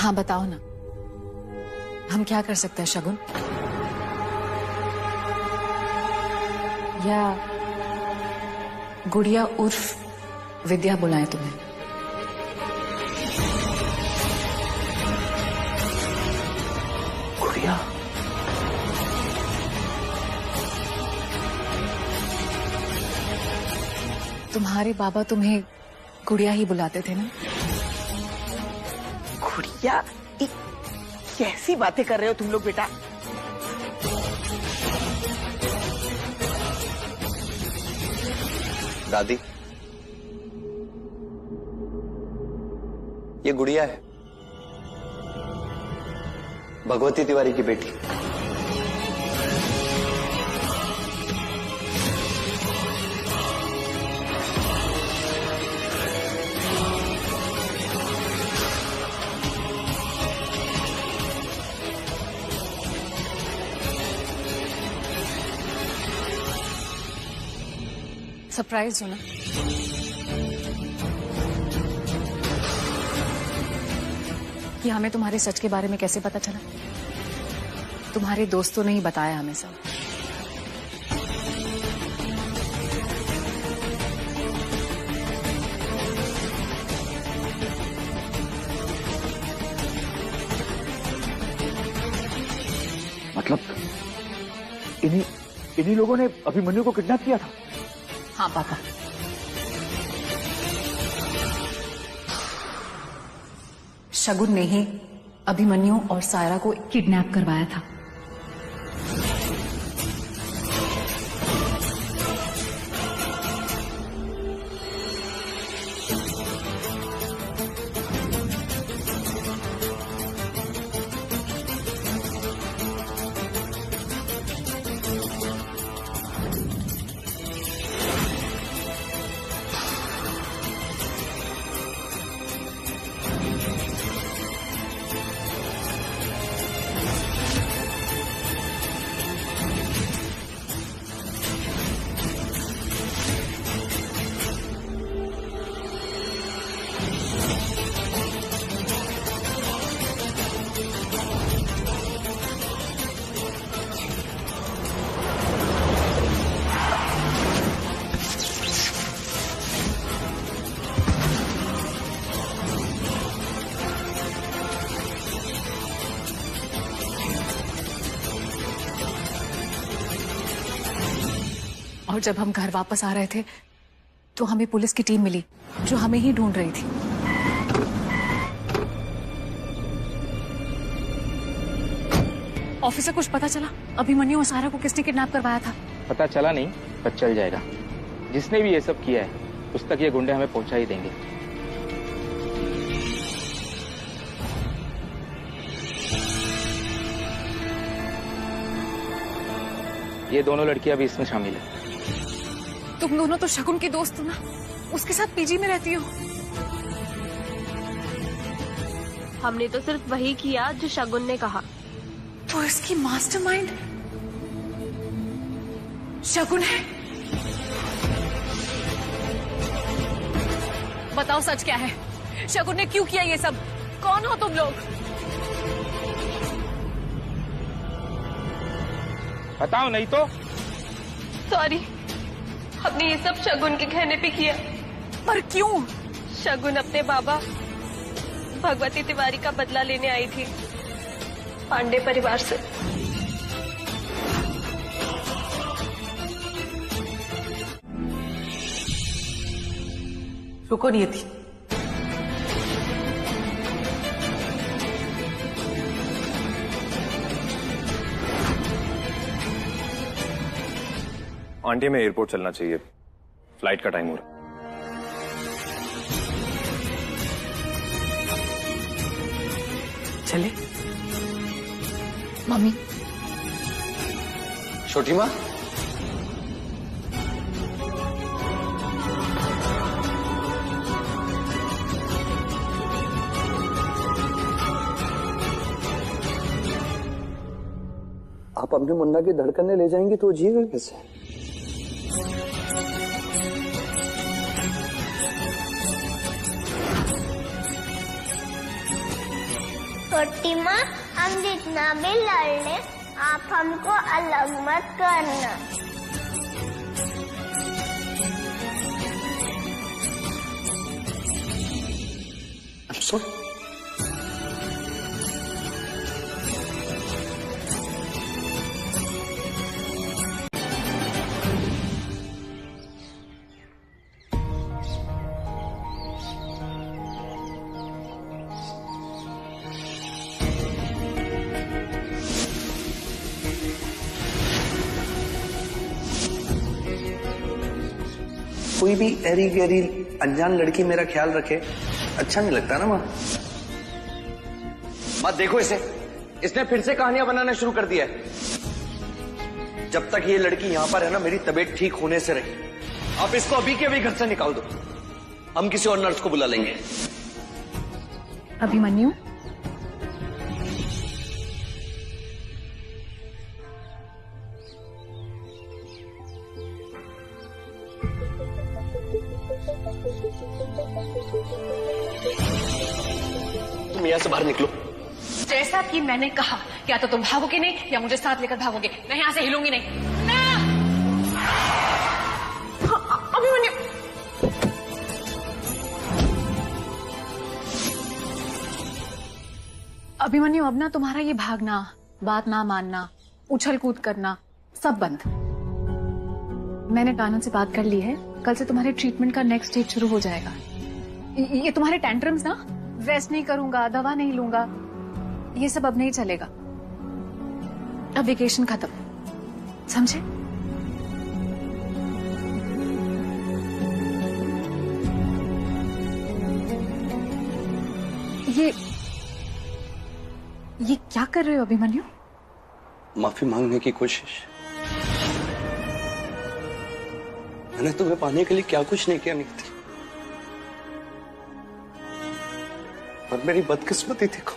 हाँ बताओ ना, हम क्या कर सकते हैं शगुन? या गुड़िया उर्फ विद्या बुलाएं तुम्हें? गुड़िया? तुम्हारे बाबा तुम्हें गुड़िया ही बुलाते थे ना? गुड़िया? कैसी बातें कर रहे हो तुम लोग बेटा? दादी, ये गुड़िया है, भगवती तिवारी की बेटी। सरप्राइज हो ना? कि हमें तुम्हारे सच के बारे में कैसे पता चला? तुम्हारे दोस्तों ने ही बताया हमें सब। मतलब इन्हीं लोगों ने अभिमन्यु को किडनैप किया था? हाँ पापा। शगुन ने ही अभिमन्यु और सायरा को किडनैप करवाया था। और जब हम घर वापस आ रहे थे तो हमें पुलिस की टीम मिली जो हमें ही ढूंढ रही थी। ऑफिसर, कुछ पता चला अभिमन्यु और सायरा को किसने किडनैप करवाया था? पता चला नहीं, पर चल जाएगा। जिसने भी ये सब किया है उस तक ये गुंडे हमें पहुंचा ही देंगे। ये दोनों लड़कियां भी इसमें शामिल है। तुम दोनों तो शगुन की दोस्त हो ना? उसके साथ पीजी में रहती हो। हमने तो सिर्फ वही किया जो शगुन ने कहा। तो इसकी मास्टरमाइंड शगुन है? बताओ सच क्या है? शगुन ने क्यों किया ये सब? कौन हो तुम लोग? बताओ नहीं तो। सॉरी, हमने ये सब शगुन के कहने पे किया। पर क्यों? शगुन अपने बाबा भगवती तिवारी का बदला लेने आई थी पांडे परिवार से। रुको नियति, आंटी में एयरपोर्ट चलना चाहिए, फ्लाइट का टाइम हो रहा है। चले? मम्मी। छोटी माँ, आप अपने मुन्ना की धड़कने ले जाएंगे तो जिएगा कैसे? छोटी माँ, हम जितना भी लड़ ले, आप हमको अलग मत करना। I'm sorry. कोई भी एरी गैरी अनजान लड़की मेरा ख्याल रखे, अच्छा नहीं लगता ना माँ। मत देखो इसे, इसने फिर से कहानियां बनाना शुरू कर दिया है। जब तक ये लड़की यहां पर है ना, मेरी तबीयत ठीक होने से रही। आप इसको अभी के अभी घर से निकाल दो, हम किसी और नर्स को बुला लेंगे। अभिमन्यु, तुम यहां से बाहर निकलो। जैसा कि मैंने कहा, या तो तुम भागोगे नहीं या मुझे साथ लेकर भागोगे। मैं यहां से हिलूंगी नहीं। अभिमन्यु, अभिमन्यु, अब ना तुम्हारा ये भागना, बात ना मानना, उछल कूद करना, सब बंद। मैंने कानून से बात कर ली है, कल से तुम्हारे ट्रीटमेंट का नेक्स्ट स्टेज शुरू हो जाएगा। ये तुम्हारे टेंट्रम्स ना, रेस्ट नहीं करूंगा, दवा नहीं लूंगा, ये सब अब नहीं चलेगा। अब वेकेशन खत्म, समझे? ये क्या कर रहे हो अभिमन्यु? माफी मांगने की कोशिश। मैंने तुम्हें पाने के लिए क्या कुछ नहीं किया नियति, पर मेरी बदकिस्मती देखो,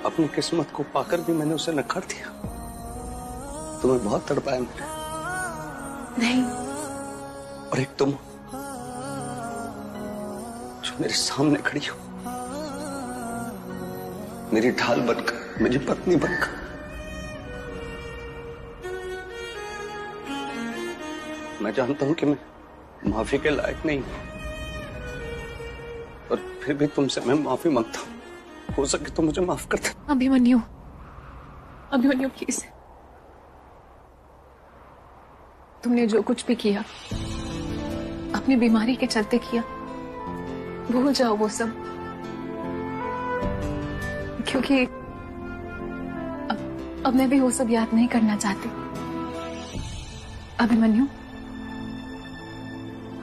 अपनी किस्मत को पाकर भी मैंने उसे नकार दिया। तुम्हें बहुत तड़पाया मैंने। नहीं। और एक तुम जो मेरे सामने खड़ी हो, मेरी ढाल बनकर, मेरी पत्नी बनकर। मैं जानता हूं कि मैं माफी के लायक नहीं हूं, और फिर भी तुमसे मैं माफी मांगता हूं। हो सके तो मुझे माफ कर दे। अभिमन्यु, अभिमन्यु प्लीज, तुमने जो कुछ भी किया अपनी बीमारी के चलते किया, भूल जाओ वो सब, क्योंकि अब मैं भी वो सब याद नहीं करना चाहती। अभिमन्यु,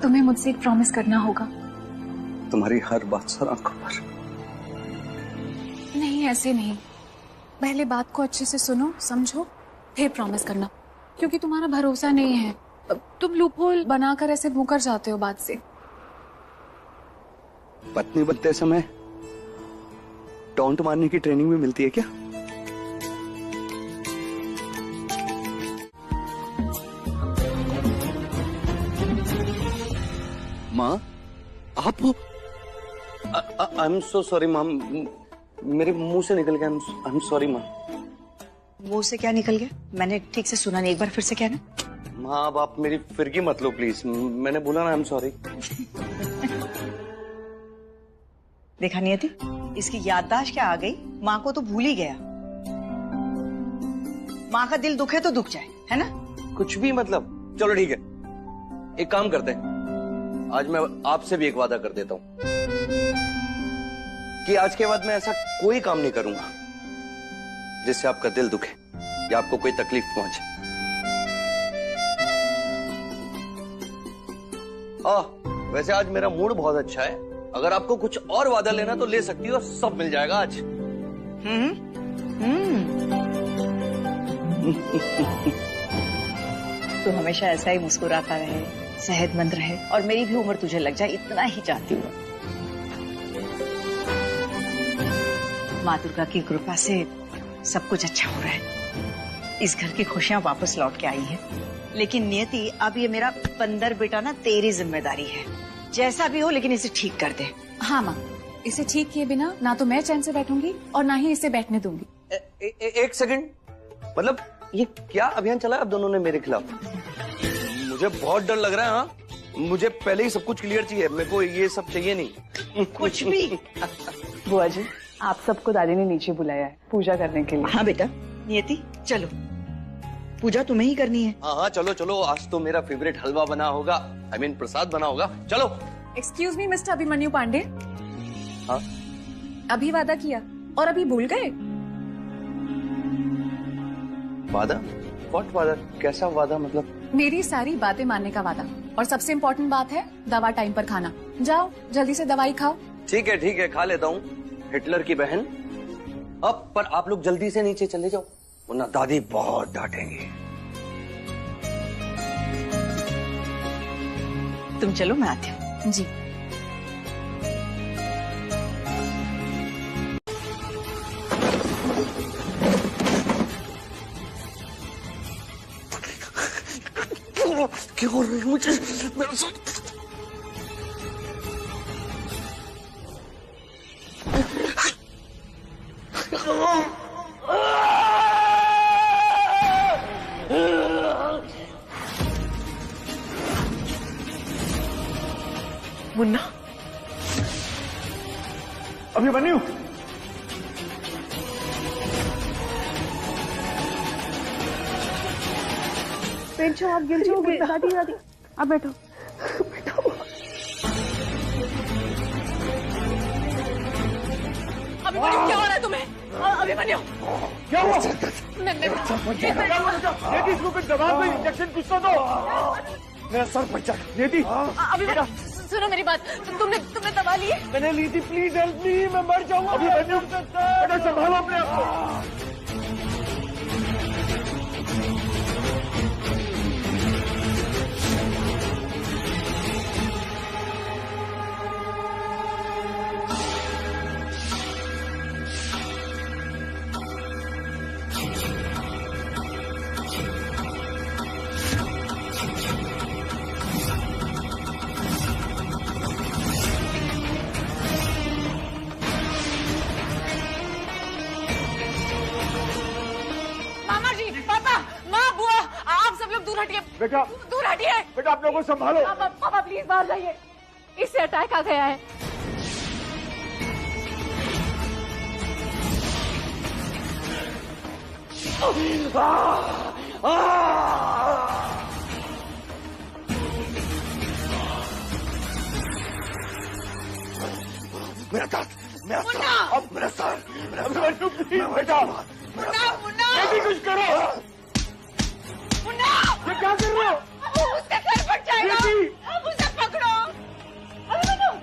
तुम्हें मुझसे एक प्रॉमिस करना होगा। तुम्हारी हर बात सर आंखों पर। नहीं, ऐसे नहीं, पहले बात को अच्छे से सुनो, समझो, फिर प्रॉमिस करना, क्योंकि तुम्हारा भरोसा नहीं है। तुम लूपहोल बनाकर ऐसे मुकर जाते हो बात से। पत्नी बनते समय टॉन्ट मारने की ट्रेनिंग भी मिलती है क्या? माँ, आप आई एम सो सॉरी माँ, मेरे मुंह से निकल गया। आई एम सॉरी माँ। मुंह से क्या निकल गया? मैंने ठीक से सुना नहीं, एक बार फिर से कहना। माँ, अब आप मेरी फिरकी मत लो प्लीज, मैंने बोला ना आई एम सॉरी। देखा नियति, इसकी याददाश्त क्या आ गई, माँ को तो भूल ही गया। माँ का दिल दुखे तो दुख जाए, है ना? कुछ भी मतलब। चलो ठीक है, एक काम करते हैं, आज मैं आपसे भी एक वादा कर देता हूं कि आज के बाद मैं ऐसा कोई काम नहीं करूंगा जिससे आपका दिल दुखे या आपको कोई तकलीफ पहुंचे। वैसे आज मेरा मूड बहुत अच्छा है, अगर आपको कुछ और वादा लेना तो ले सकती हो, सब मिल जाएगा आज। तू हमेशा ऐसा ही मुस्कुराता रहे, सेहतमंद रहे, और मेरी भी उम्र तुझे लग जाए, इतना ही चाहती हूँ। माँ दुर्गा की कृपा से सब कुछ अच्छा हो रहा है। इस घर की खुशियां वापस लौट के आई हैं। लेकिन नियति, अब ये मेरा बंदर बेटा ना तेरी जिम्मेदारी है। जैसा भी हो, लेकिन इसे ठीक कर दे। हाँ माँ, इसे ठीक किए बिना ना तो मैं चैन से बैठूंगी और ना ही इसे बैठने दूंगी। एक सेकंड, मतलब ये क्या अभियान चला है आप दोनों ने मेरे खिलाफ? मुझे बहुत डर लग रहा है। हाँ, मुझे पहले ही सब कुछ क्लियर चाहिए, मेरे को ये सब चाहिए नहीं कुछ भी। बुआ जी, आप सबको दादी ने नीचे बुलाया है पूजा करने के लिए। हाँ बेटा, नियति चलो, पूजा तुम्हें ही करनी है। हाँ हाँ चलो चलो, आज तो मेरा फेवरेट हलवा बना होगा, आई मीन प्रसाद बना होगा। चलो। Excuse me mister Abhimanyu Pandey. हाँ? अभी वादा किया और अभी भूल गए? वादा? व्हाट वादा? कैसा वादा मतलब? मेरी सारी बातें मानने का वादा। और सबसे इम्पोर्टेंट बात है, दवा टाइम पर खाना। जाओ जल्दी से दवाई खाओ। ठीक है खा लेता हूँ, हिटलर की बहन। अब पर आप लोग जल्दी से नीचे चले जाओ, वरना दादी बहुत डांटेंगी। तुम चलो, मैं आती हूँ। जी। क्या हो रहा है मुझे? मेरे साथ मुन्ना, अभिमन्यु, बैठ जाओ, आप गिर जाओगे। दादी दादी आप बैठो। अभिमन्यु क्या हो रहा है तुम्हें? अभिमन्यु क्या हुआ? नेती, इसको कुछ दवा, कोई इंजेक्शन कुछ तो दो। मेरा सर फट जाएगा। नेती, अभिमन्यु सुनो मेरी बात, तुमने दवा ली? मैंने ली थी, प्लीज हेल्प मी, मैं मर जाऊंगा। अभिमन्यु बेटा संभालो अपने आप को। बेटा दूर हटिए। बेटा आप लोगों को संभालो। पापा प्लीज बाहर जाइए, इससे अटैक आ गया है। मेरा दर्द, मेरा सर, अब मेरा सर, बेटा बेटी कुछ करो। ये क्या कर रहे हो? उसका सर फट जाएगा, उसे पकड़ो।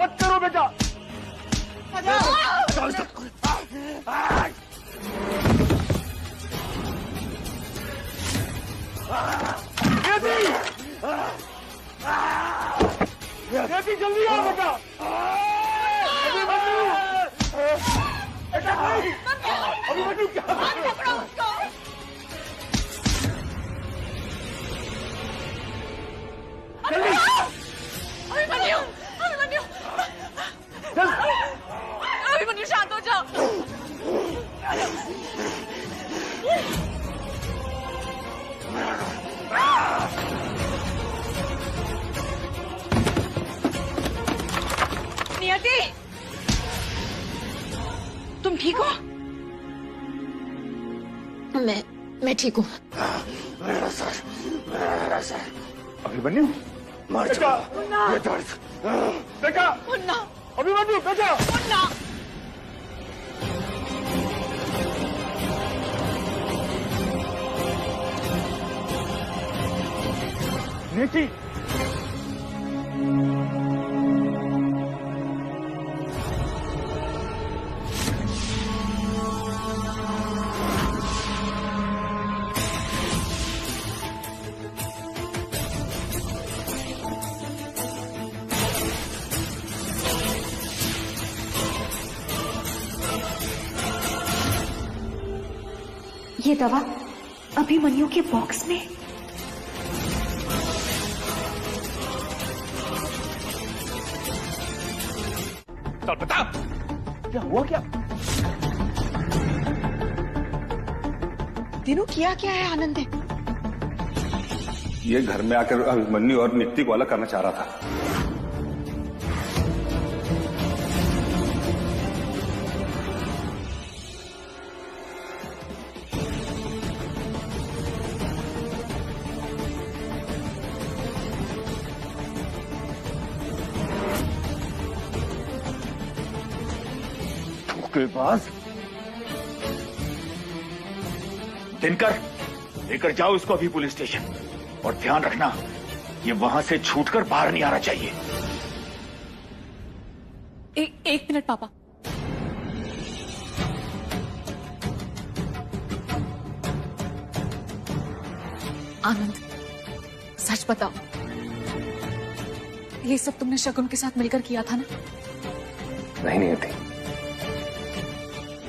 मत करो बेटा। नेती जल्दी आओ बेटा। अभिमन्यु, बेटा नहीं, अभिमन्यु क्या? पकड़ो उसको। अभिमन्यु, अभिमन्यु, अभिमन्यु शांत हो जाओ। नियति, तुम ठीक हो? मैं ठीक हूँ। मेरा सर। अभिमन्यु मर बेटा, जाओ। ये दर्द। बेटा, मुन्ना, अभिमन्यु बेटा। मुन्ना। नेती, ये दवा अभिमन्यु के बॉक्स में। चल बता, बेटा हुआ क्या? तीनों किया क्या है आनंद ने? ये घर में आकर अभिमन्यु और नित्य को अलग करना चाह रहा था। धोखेबाज। दिनकर, लेकर जाओ इसको अभी पुलिस स्टेशन, और ध्यान रखना ये वहां से छूटकर बाहर नहीं आना चाहिए। एक मिनट पापा। आनंद, सच बताओ, ये सब तुमने शगुन के साथ मिलकर किया था ना? नहीं नियति,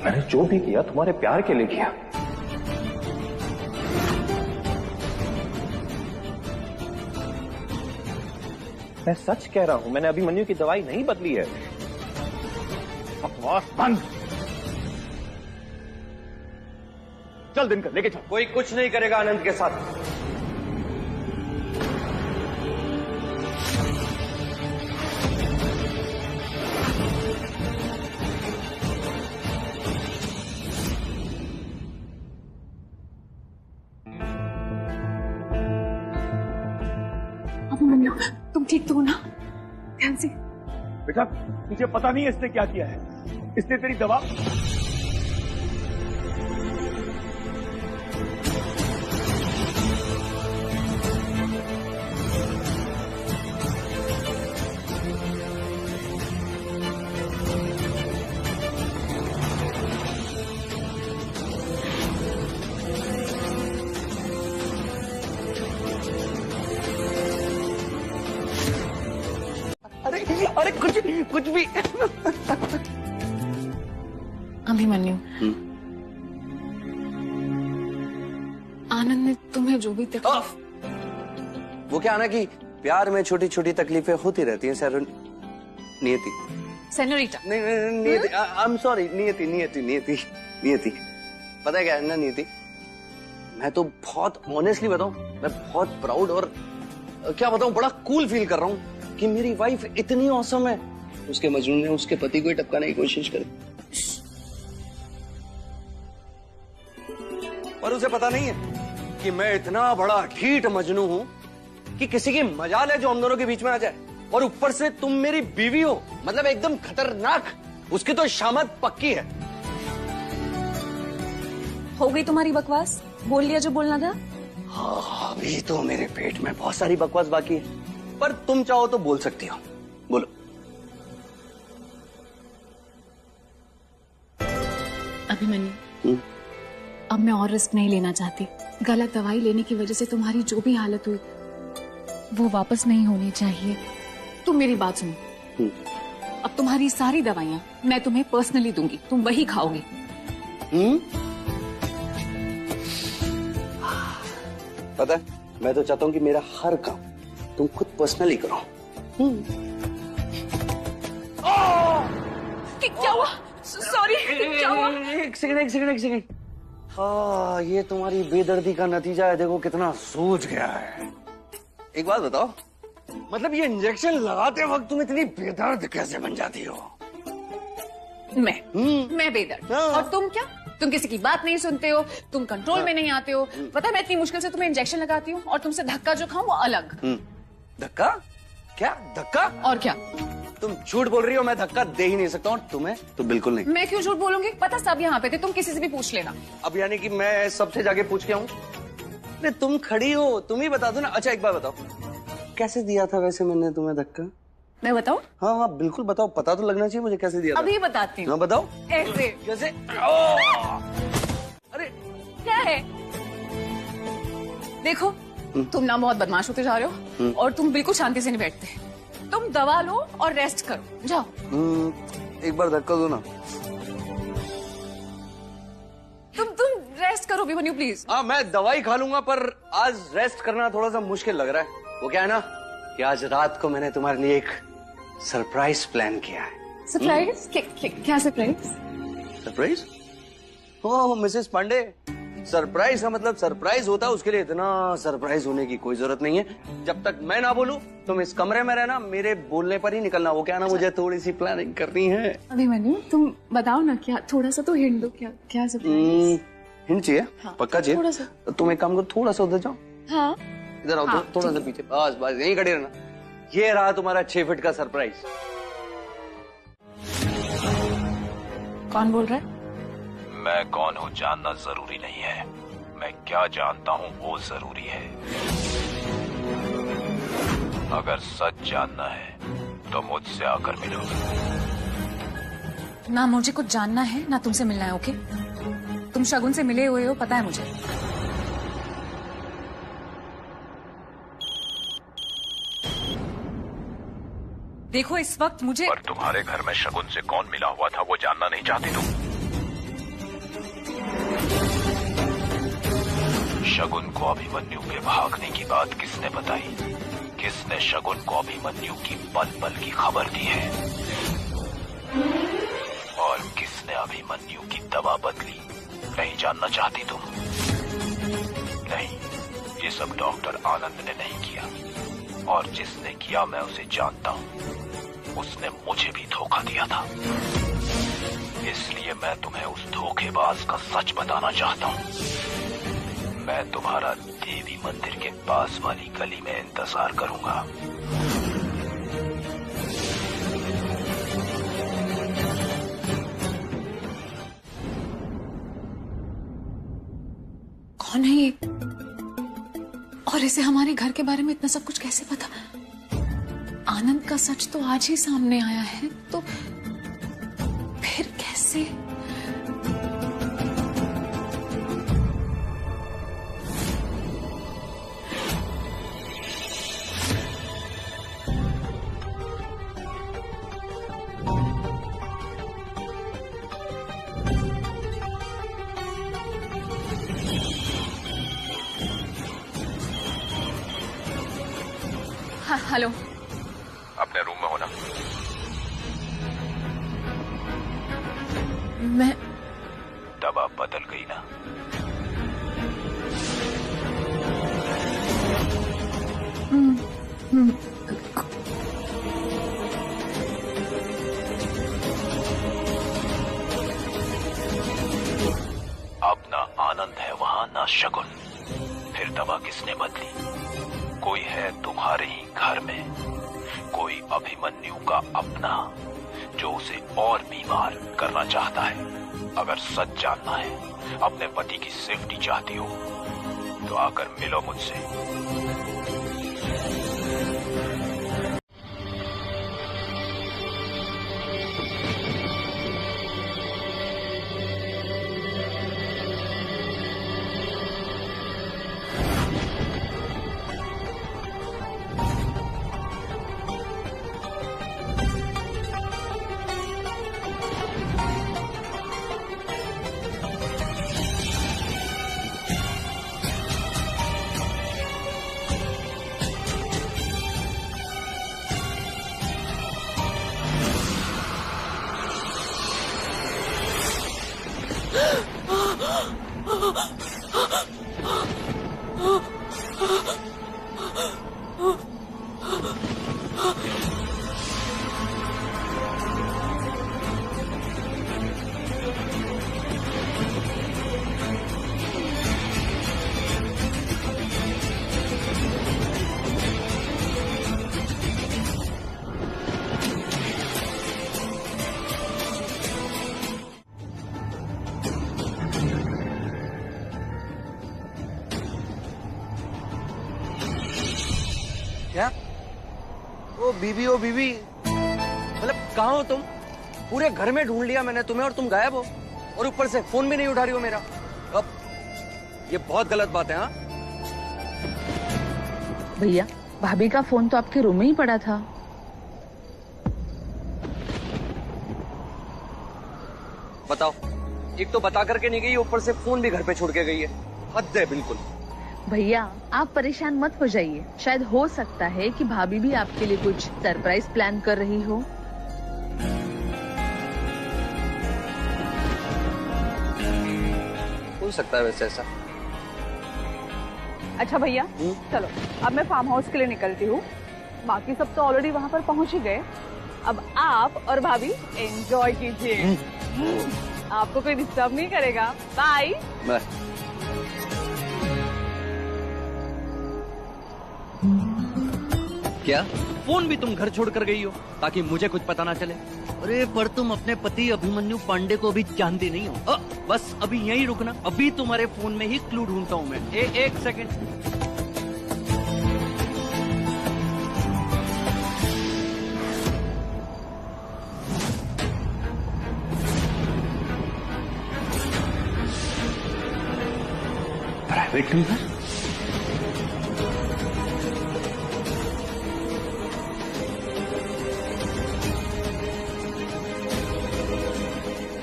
मैंने जो भी किया तुम्हारे प्यार के लिए किया। मैं सच कह रहा हूं, मैंने अभिमन्यु की दवाई नहीं बदली है। बकवास बंद। चल दिनकर, लेके चल। कोई कुछ नहीं करेगा आनंद के साथ। अभिमन्यु, तुम ठीक तो हो ना? ध्यान से। बेटा, तुझे पता नहीं है इसने क्या किया है? इसने तेरी दवा अरे कुछ भी अभिमन्यु, आनंद ने तुम्हें जो भी तकलीफ। वो क्या ना कि प्यार में छोटी छोटी तकलीफें होती रहती हैं सर। नियति, सेनोरिटा। नहीं नियति, आई एम सॉरी। नियति, पता है क्या है ना नियति, मैं तो बहुत ऑनेस्टली बताऊं, मैं बहुत प्राउड और क्या बताऊं, बड़ा कूल फील कर रहा हूं कि मेरी वाइफ इतनी औसम है। उसके मजनू ने उसके पति को ही टपकाने की कोशिश करी, पर उसे पता नहीं है कि मैं इतना बड़ा ढीठ मजनू हूं कि किसी की मजाल है जो हम दोनों के बीच में आ जाए। और ऊपर से तुम मेरी बीवी हो, मतलब एकदम खतरनाक। उसकी तो शामत पक्की है। हो गई तुम्हारी बकवास? बोल लिया जो बोलना था? हाँ, अभी तो मेरे पेट में बहुत सारी बकवास बाकी है, पर तुम चाहो तो बोल सकती हो। बोलो। अभिमन्यु, अब मैं और रिस्क नहीं लेना चाहती। गलत दवाई लेने की वजह से तुम्हारी जो भी हालत हुई वो वापस नहीं होनी चाहिए। तुम मेरी बात सुनो। अब तुम्हारी सारी दवाइयां मैं तुम्हें पर्सनली दूंगी, तुम वही खाओगी। पता है, मैं तो चाहता हूँ कि मेरा हर काम तुम खुद पर्सनली करो। क्या हुआ? सॉरी, क्या हुआ? एक सेकंड। हाँ, ये तुम्हारी बेदर्दी का नतीजा है। देखो कितना सूझ गया है। एक बात बताओ, मतलब ये इंजेक्शन लगाते वक्त तुम इतनी बेदर्द कैसे बन जाती हो? मैं बेदर्द? और तुम क्या? तुम किसी की बात नहीं सुनते हो, तुम कंट्रोल में नहीं आते हो। पता है मैं इतनी मुश्किल से तुम्हें इंजेक्शन लगाती हूँ और तुमसे धक्का जो खाऊं वो अलग। धक्का? क्या धक्का? और क्या? तुम झूठ बोल रही हो, मैं धक्का दे ही नहीं सकता। और तुम्हें तो बिल्कुल नहीं। मैं क्यों झूठ बोलूंगी? पता सब यहाँ पे थे, तुम किसी से भी पूछ लेना। अब यानी कि मैं सबसे जाके पूछ के आऊं? अरे तुम खड़ी हो, तुम ही बता दो ना। अच्छा एक बात बताओ, कैसे दिया था वैसे मैंने तुम्हें धक्का? मैं बताऊं? हाँ बिल्कुल बताओ, पता तो लगना चाहिए मुझे कैसे दिया था। अभी बताती हूँ। हाँ बताओ। ऐसे। कैसे? अरे क्या है? देखो, तुम ना बहुत बदमाश होते जा रहे हो और तुम बिल्कुल शांति से नहीं बैठते। तुम दवा लो और रेस्ट करो, जाओ। एक बार धक्का दो ना। तुम रेस्ट करो अभिमन्यु प्लीज। हाँ मैं दवाई खा लूंगा, पर आज रेस्ट करना थोड़ा सा मुश्किल लग रहा है। वो क्या है ना कि आज रात को मैंने तुम्हारे लिए एक सरप्राइज प्लान किया है। सरप्राइज? क्या सरप्राइज? सरप्राइज? ओह मिसेस पांडे, सरप्राइज का मतलब सरप्राइज होता है, उसके लिए इतना सरप्राइज होने की कोई जरूरत नहीं है। जब तक मैं ना बोलूं तुम इस कमरे में रहना, मेरे बोलने पर ही निकलना। वो क्या ना, मुझे थोड़ी सी प्लानिंग करनी है। अभिमन्यु तुम बताओ ना, क्या थोड़ा सा तो हिंट दो, क्या सरप्राइज? हिंट चाहिए? हाँ, पक्का चाहिए? थोड़ा सा। तो तुम एक काम करो, थोड़ा सा उधर जाओ। हाँ इधर आओ, हाँ, थोड़ा सा पीछे, बस बस यहीं खड़े रहना। ये रहा तुम्हारा 6 फीट का सरप्राइज। कौन बोल रहा है? मैं कौन हूँ जानना जरूरी नहीं है, मैं क्या जानता हूँ वो जरूरी है। अगर सच जानना है तो मुझसे आकर मिलो। ना मुझे कुछ जानना है ना तुमसे मिलना है, ओके? तुम शगुन से मिले हुए हो, पता है मुझे। देखो इस वक्त मुझे, पर तुम्हारे घर में शगुन से कौन मिला हुआ था वो जानना नहीं चाहती तुम? शगुन को अभिमन्यु के भागने की बात किसने बताई? किसने शगुन को अभिमन्यु की पल पल की खबर दी है? और किसने अभिमन्यु की दवा बदली? नहीं जानना चाहती तुम? नहीं, ये सब डॉक्टर आनंद ने नहीं किया, और जिसने किया मैं उसे जानता हूँ। उसने मुझे भी धोखा दिया था, इसलिए मैं तुम्हें उस धोखेबाज का सच बताना चाहता हूँ। मैं तुम्हारा देवी मंदिर के पास वाली गली में इंतजार करूंगा। कौन है ये? और इसे हमारे घर के बारे में इतना सब कुछ कैसे पता? आनंद का सच तो आज ही सामने आया है, तो फिर कैसे? हाँ, हेलो। अपने रूम में हो ना? मैं दवा बदल गई ना? अब ना आनंद है वहां ना शगुन, फिर दवा किसने बदली? कोई है तुम्हारे ही घर में, कोई अभिमन्यु का अपना, जो उसे और बीमार करना चाहता है। अगर सच जानना है, अपने पति की सेफ्टी चाहती हो, तो आकर मिलो मुझसे। क्या? ओ बीबी, मतलब कहाँ हो तुम? पूरे घर में ढूंढ लिया मैंने तुम्हें और तुम गायब हो, और ऊपर से फोन भी नहीं उठा रही हो मेरा। अब ये बहुत गलत बात है। हाँ भैया, भाभी का फोन तो आपके रूम में ही पड़ा था। बताओ, एक तो बता करके नहीं गई, ऊपर से फोन भी घर पे छोड़ के गई है। हद है बिल्कुल। भैया आप परेशान मत हो जाइए, शायद हो सकता है कि भाभी भी आपके लिए कुछ सरप्राइज प्लान कर रही हो। हो सकता है वैसे ऐसा। अच्छा भैया चलो अब मैं फार्म हाउस के लिए निकलती हूँ। बाकी सब तो ऑलरेडी वहाँ पर पहुँच ही गए। अब आप और भाभी एंजॉय कीजिए। आपको कोई डिस्टर्ब नहीं करेगा। Bye bye. क्या फोन भी तुम घर छोड़ कर गई हो ताकि मुझे कुछ पता ना चले? अरे पर तुम अपने पति अभिमन्यु पांडे को भी जानती नहीं हो। बस अभी यहीं रुकना, अभी तुम्हारे फोन में ही क्लू ढूंढता हूँ मैं। एक second. Private number?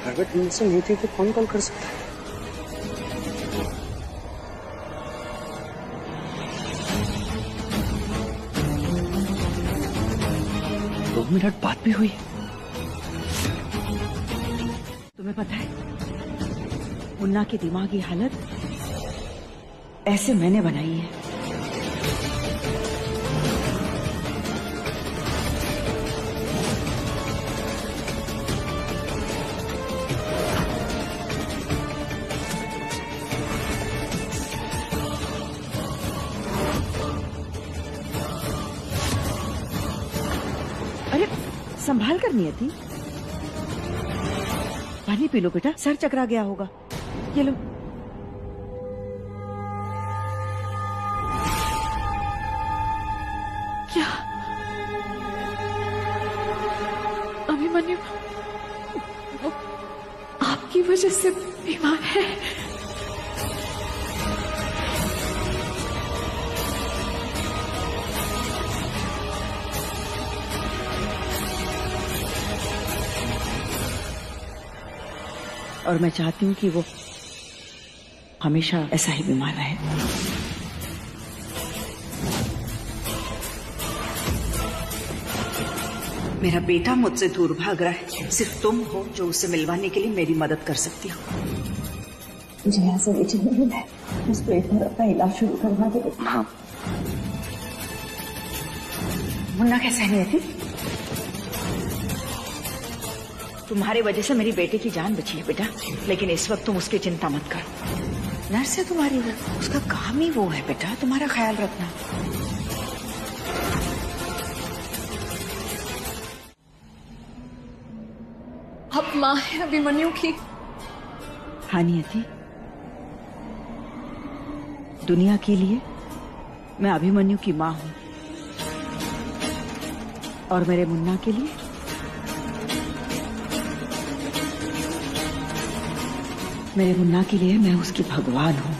Private number से नीति को कौन कॉल कर सकता है? दो मिनट बात भी हुई। तुम्हें पता है मुन्ना की दिमागी हालत ऐसे मैंने बनाई है। अरे संभाल कर नियति, पानी पी लो बेटा, सर चकरा गया होगा। ये लो। क्या अभिमन्यु वो आपकी वजह से बीमार है? और मैं चाहती हूँ कि वो हमेशा ऐसा ही बीमार रहे। मेरा बेटा मुझसे दूर भाग रहा है, सिर्फ तुम हो जो उसे मिलवाने के लिए मेरी मदद कर सकती हो। मुझे यहाँ से नीचे नहीं है, उस पेट पर अपना इलाज शुरू करवा दे। हाँ। मुन्ना कैसा है नियति? तुम्हारे वजह से मेरी बेटे की जान बची है बेटा, लेकिन इस वक्त तुम उसकी चिंता मत करो। नर्स है तुम्हारी वो, उसका काम ही वो है बेटा तुम्हारा ख्याल रखना। अब माँ है अभिमन्यु की। हाँ नियति, दुनिया के लिए मैं अभिमन्यु की माँ हूँ और मेरे मुन्ना के लिए मेरे मुन्ना के लिए मैं उसकी भगवान हूँ।